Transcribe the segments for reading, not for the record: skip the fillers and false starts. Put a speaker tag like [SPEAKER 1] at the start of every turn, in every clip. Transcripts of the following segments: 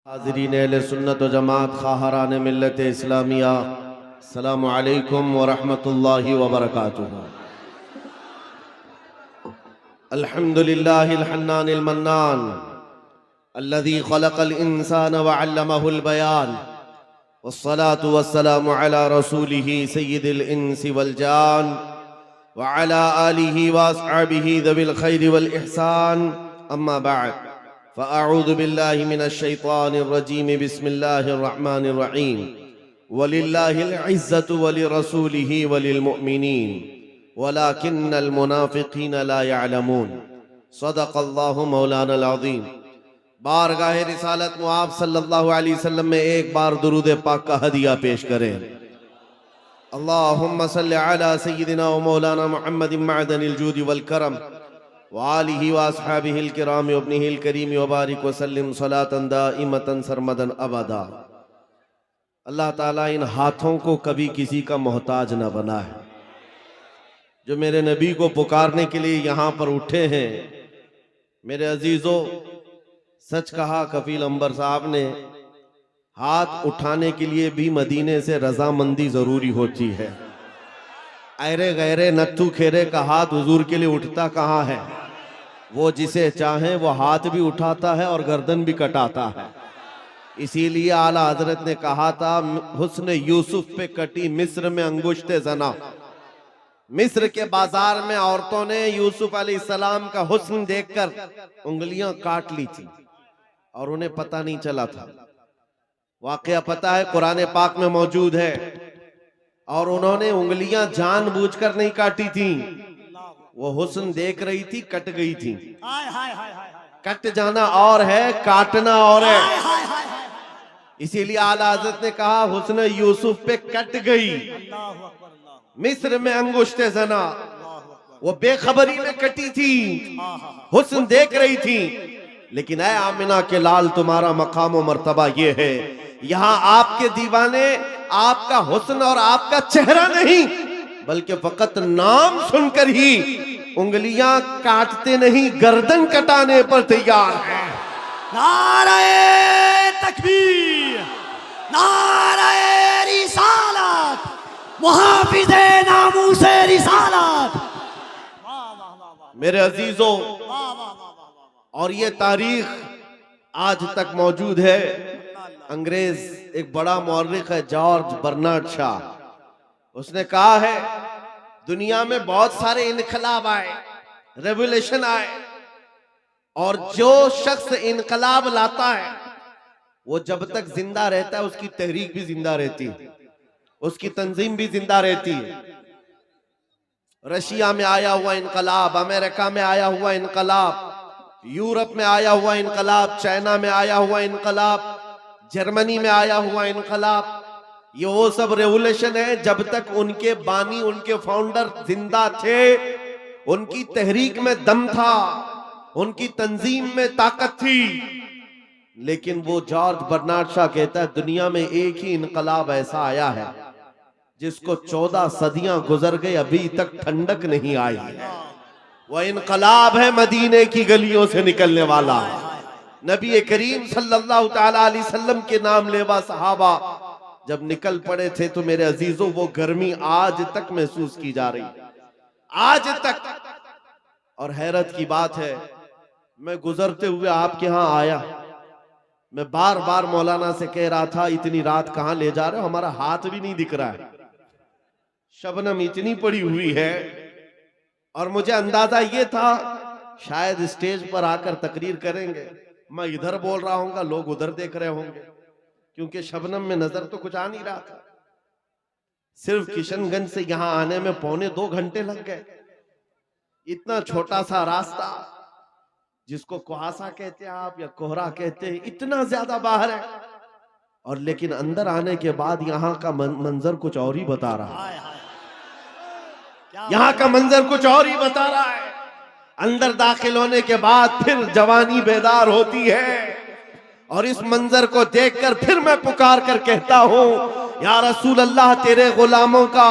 [SPEAKER 1] हाज़रीन अहले सुन्नत व जमात खाहरान मिल्लत इस्लामिया, अस्सलामु अलैकुम व रहमतुल्लाहि व बरकातुहू। अल्हम्दुलिल्लाहिल हन्नानिल मन्नान अल्लज़ी खलक़ल इंसान व अल्लमहुल बयान वस्सलातु वस्सलामु अला रसूलिही सय्यिदिल इंसी वल जान व अला आलिही व अस्हाबिही ज़विल खैरि वल इहसान, अम्मा बअद। फ़अऊज़ु बिल्लाहि मिनश शैतानिर रजीम, बिस्मिल्लाहिर रहमानिर रहीम। वलिल्लाहिल इज़्ज़तु वलिरसूलिही वलिलमुअमिनीन वलाकिन्नल मुनाफ़िक़ीन ला यअलमून। सदक़ल्लाहु मौलानल अज़ीम। बारगाह रिसालत मुआब सल्लल्लाहु अलैहि वसल्लम में एक बार दुरूद पाक का हदिया पेश करें। अल्लाहुम्मा सल्लि अला सय्यिदिना व मौलाना मुहम्मदिन मअदनिल जूदि वल करम व आलिहि व अस्हाबिहिल किराम व इब्निहिल करीम व बारिक व सल्लिम सलातन दाइमतन सरमदन अबदा। अल्लाह ताला इन हाथों को कभी किसी का मोहताज न बनाए, जो मेरे नबी को पुकारने के लिए यहाँ पर उठे हैं। मेरे अजीजों, सच कहा कफील अंबर साहब ने, हाथ उठाने के लिए भी मदीने से रजामंदी जरूरी होती है। ऐरे गैरे नत्थु खेरे का हाथ हुजूर के लिए उठता कहाँ है। वो जिसे चाहे वो हाथ भी उठाता है और गर्दन भी कटाता है। इसीलिए आला हजरत ने कहा था, हुस्न यूसुफ पे कटी मिस्र में अंगुश्ते जना। मिस्र के बाजार में औरतों ने यूसुफ अलैहिस्सलाम का हुस्न देखकर उंगलियां काट ली थी और उन्हें पता नहीं चला था। वाकया पता है, कुरान पाक में मौजूद है। और उन्होंने उंगलियां जानबूझकर नहीं काटी थी, वो हुस्न देख रही थी, कट गई थी। कट जाना और है, काटना और है। इसीलिए आला हज़रत ने कहा, हुस्न यूसुफ पे कट गई मिस्र में अंगुश्ते जना। वो बेखबरी में कटी थी, हुस्न देख रही थी। लेकिन ऐ आमिना के लाल, तुम्हारा मकाम व मर्तबा ये है, यहाँ आपके दीवाने आपका हुस्न और आपका चेहरा नहीं, बल्कि फकत नाम सुनकर ही उंगलियां काटते नहीं, गर्दन कटाने पर तैयार है।
[SPEAKER 2] नारे तकबीर, नारे रिसालत, मुहाफिज़े नामूसे रिसालत।
[SPEAKER 1] मेरे अजीजों, और ये तारीख आज तक मौजूद है। अंग्रेज एक बड़ा मौर्रिख है, जॉर्ज बर्नार्ड शॉ, उसने कहा है, दुनिया में बहुत सारे इनकलाब आए, रेवोल्यूशन आए, और जो शख्स इनकलाब लाता है वो जब तक जिंदा रहता है उसकी तहरीक भी जिंदा रहती है, उसकी तंजीम भी जिंदा रहती है। रशिया में आया हुआ इनकलाब, अमेरिका में आया हुआ इनकलाब, यूरोप में आया हुआ इनकलाब, चाइना में आया हुआ इनकलाब, जर्मनी में आया हुआ इनकलाब, ये वो सब रेवोल्यूशन है जब तक उनके बानी, उनके फाउंडर जिंदा थे, उनकी तहरीक में दम था, उनकी तंजीम में ताकत थी। लेकिन वो जॉर्ज बर्नार्ड शॉ कहता है, दुनिया में एक ही इनकलाब ऐसा आया है जिसको 14 सदियां गुजर गई, अभी तक ठंडक नहीं आई। वह इनकलाब है मदीने की गलियों से निकलने वाला। नबी करीम सल्लल्लाहु ताला अलैहि वसल्लम के नाम लेवा सहाबा जब निकल पड़े थे, तो मेरे अजीजों वो गर्मी आज तक महसूस की जा रही, आज तक। और हैरत की बात है, मैं गुजरते हुए आपके यहाँ आया, मैं बार बार मौलाना से कह रहा था, इतनी रात कहाँ ले जा रहे हो, हमारा हाथ भी नहीं दिख रहा है, शबनम इतनी पड़ी हुई है। और मुझे अंदाजा ये था शायद स्टेज पर आकर तकरीर करेंगे, मैं इधर बोल रहा हूँगा, लोग उधर देख रहे होंगे, क्योंकि शबनम में नजर तो कुछ आ नहीं रहा था। सिर्फ किशनगंज से यहां आने में 1.25 घंटे लग गए। इतना छोटा सा रास्ता, जिसको कुहासा कहते हैं आप या कोहरा कहते हैं, इतना ज्यादा बाहर है। और लेकिन अंदर आने के बाद यहाँ का मंजर कुछ और ही बता रहा है, यहाँ का मंजर कुछ और ही बता रहा है। अंदर दाखिल होने के बाद फिर जवानी बेदार होती है, और इस मंजर को देखकर फिर मैं पुकार कर कहता हूं, या रसूल अल्लाह, तेरे गुलामों का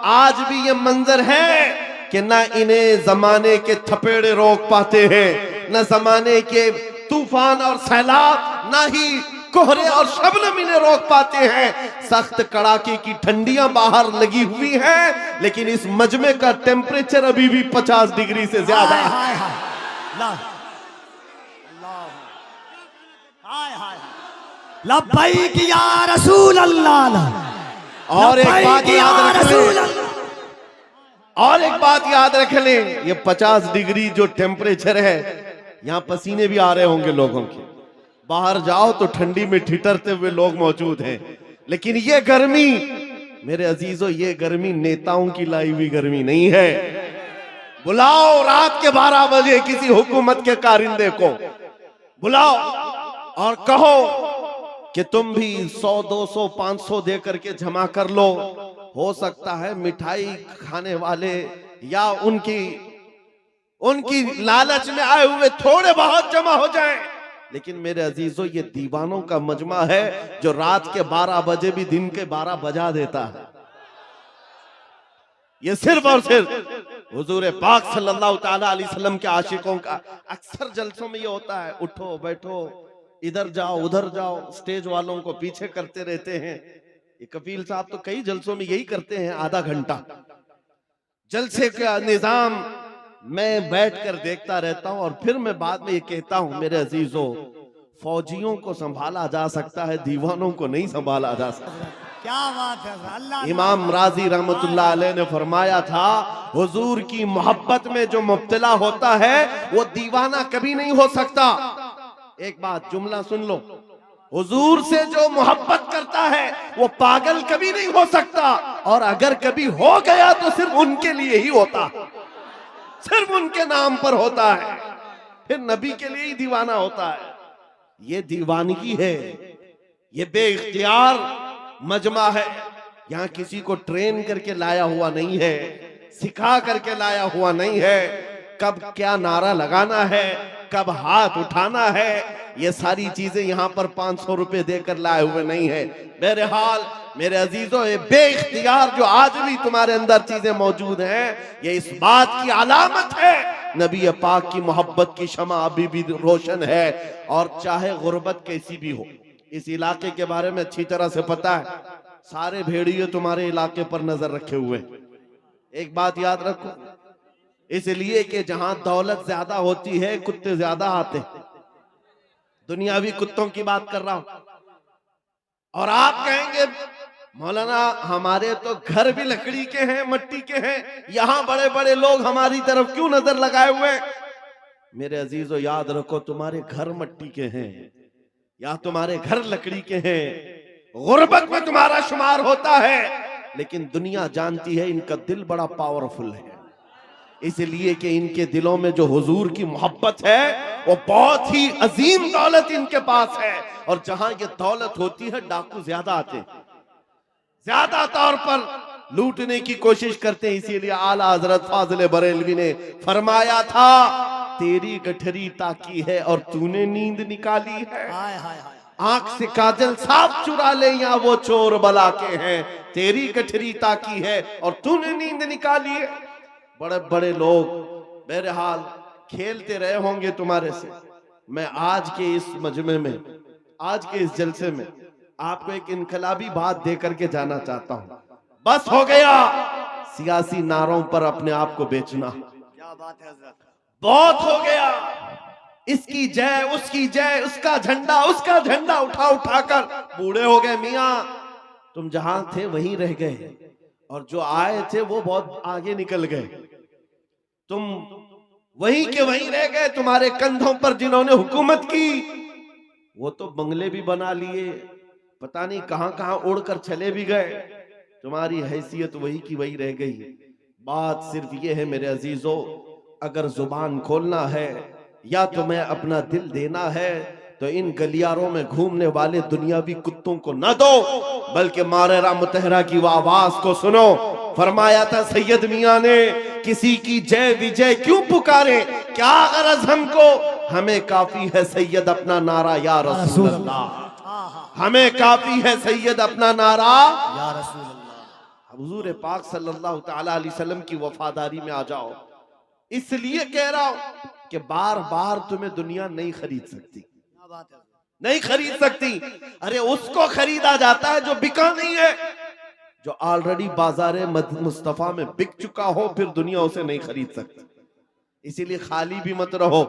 [SPEAKER 1] आज भी ये मंजर है कि ना इन्हें जमाने के थपेड़े रोक पाते हैं, न जमाने के तूफान और सैलाब, ना ही कोहरे और शबनम इन्हें रोक पाते हैं। सख्त कड़ाके की ठंडियां बाहर लगी हुई हैं, लेकिन इस मजमे का टेम्परेचर अभी भी 50 डिग्री से ज्यादा है।
[SPEAKER 2] हाय हाय अल्लाह हाय हाय लब्बैक या रसूल अल्लाह।
[SPEAKER 1] और एक बात याद रख लें, और एक बात याद रख लें, ये 50 डिग्री जो टेम्परेचर है, यहां पसीने भी आ रहे होंगे लोगों के। बाहर जाओ तो ठंडी में ठिठरते हुए लोग मौजूद हैं, लेकिन ये गर्मी मेरे अजीजों, ये गर्मी नेताओं की लाई हुई गर्मी नहीं है। बुलाओ रात के 12 बजे किसी हुकूमत के कारिंदे को, बुलाओ और कहो कि तुम भी 100, 200, 500 दे करके जमा कर लो। हो सकता है मिठाई खाने वाले या उनकी लालच में आए हुए थोड़े बहुत जमा हो जाएं, लेकिन मेरे अजीजों ये दीवानों का मजमा है जो रात के 12 बजे भी दिन के 12 बजा देता है। ये सिर्फ और सिर्फ हुजूर पाक सल्लल्लाहु ताला अलैहि वसल्लम के आशिकों का अक्सर जलसों में ये होता है, उठो बैठो, इधर जाओ उधर जाओ, स्टेज वालों को पीछे करते रहते हैं। ये कपिल साहब तो कई जलसों में यही करते हैं, आधा घंटा जलसे का निजाम मैं बैठकर देखता रहता हूं, और फिर मैं बाद में ये कहता हूं मेरे अजीजों, फौजियों को संभाला जा सकता है, दीवानों को नहीं संभाला जा सकता।
[SPEAKER 2] क्या बात है अल्लाह।
[SPEAKER 1] इमाम राजी रहमतुल्लाह अलैह ने फरमाया था, हुजूर की मोहब्बत में जो मुब्तला होता है वो दीवाना कभी नहीं हो सकता। एक बात जुमला सुन लो, हुजूर से जो मोहब्बत करता है वो पागल कभी नहीं हो सकता, और अगर कभी हो गया तो सिर्फ उनके लिए ही होता, सिर्फ उनके नाम पर होता है, फिर नबी के लिए ही दीवाना होता है। ये दीवानगी है, ये बेइख्तियार मजमा है। यहां किसी को ट्रेन करके लाया हुआ नहीं है, सिखा करके लाया हुआ नहीं है। कब क्या नारा लगाना है, कब हाथ उठाना है, ये सारी चीजें यहाँ पर 500 रुपए देकर लाए हुए नहीं है। बहरहाल मेरे अजीजों, ये बेइख्तियार जो आज भी तुम्हारे अंदर चीजें मौजूद हैं, ये इस बात की अलामत है नबी पाक की मोहब्बत की शमा अभी भी रोशन है। और चाहे गुर्बत कैसी भी हो, इस इलाके के बारे में अच्छी तरह से पता है, सारे भेड़िए तुम्हारे इलाके पर नजर रखे हुए। एक बात याद रखो, इसलिए कि जहां दौलत ज्यादा होती है कुत्ते ज्यादा आते हैं। दुनियावी कुत्तों की बात कर रहा हूं। और आप कहेंगे मौलाना हमारे तो घर भी लकड़ी के हैं, मट्टी के हैं, यहां बड़े बड़े लोग हमारी तरफ क्यों नजर लगाए हुए हैं? मेरे अजीजों याद रखो, तुम्हारे घर मट्टी के हैं या तुम्हारे घर लकड़ी के हैं, गुर्बत में तुम्हारा शुमार होता है, लेकिन दुनिया जानती है इनका दिल बड़ा पावरफुल है, इसलिए कि इनके दिलों में जो हुजूर की मोहब्बत है वो बहुत ही अजीम दौलत इनके पास है। और जहां ये दौलत होती है डाकू ज्यादा आते हैं, ज्यादा तौर पर लूटने की कोशिश करते हैं। इसीलिए आला हजरत फाजिल बरेलवी ने फरमाया था, तेरी गठरी ताकी है और तूने नींद निकाली है।
[SPEAKER 2] हाय हाय हाय।
[SPEAKER 1] आंख से काजल साफ चुरा ले या वो चोर बला के हैं, तेरी गठरी ताकी है और तूने नींद निकाली है। बड़े बड़े लोग बहरहाल खेलते रहे होंगे तुम्हारे से। मैं आज के इस मजमे में, आज के इस जलसे में आपको एक इनकलाबी बात दे करके जाना चाहता हूं। बस हो गया सियासी नारों पर अपने आप को बेचना,
[SPEAKER 2] क्या बात है हज़रत।
[SPEAKER 1] बहुत हो गया। इसकी जय उसकी जय, उसका झंडा उठा उठाकर बूढ़े हो गए। मियां तुम जहां थे वहीं रह गए, और जो आए थे वो बहुत आगे निकल गए। तुम वहीं के वहीं रह गए। तुम्हारे कंधों पर जिन्होंने हुकूमत की वो तो बंगले भी बना लिए, पता नहीं कहां कहां उड़कर चले भी गए। तुम्हारी हैसियत वही की वही रह गई। बात सिर्फ ये है मेरे अजीजों, अगर जुबान खोलना है या तुम्हें अपना दिल देना है तो इन गलियारों में घूमने वाले दुनियावी कुत्तों को न दो, बल्कि मारेरा मुतहरा की वो आवाज को सुनो। फरमाया था सैयद मियां ने, किसी की जय विजय क्यों पुकारे, क्या गरज हमको, हमें काफी है सैयद अपना नारा या रसूल अल्लाह। हमें काफी है सैयद अपना नारा
[SPEAKER 2] या रसूल अल्लाह।
[SPEAKER 1] हुजूर पाक सल्लल्लाहु ताला अलैहि वसल्लम की वफादारी में आ जाओ। इसलिए कह रहा हूं कि बार बार तुम्हें दुनिया नहीं खरीद सकती,
[SPEAKER 2] क्या बात है।
[SPEAKER 1] नहीं खरीद सकती। अरे उसको खरीदा जाता है जो बिका नहीं है, जो ऑलरेडी बाजार मुस्तफा में बिक चुका हो, फिर दुनिया उसे नहीं खरीद सकती। इसीलिए खाली भी मत रहो।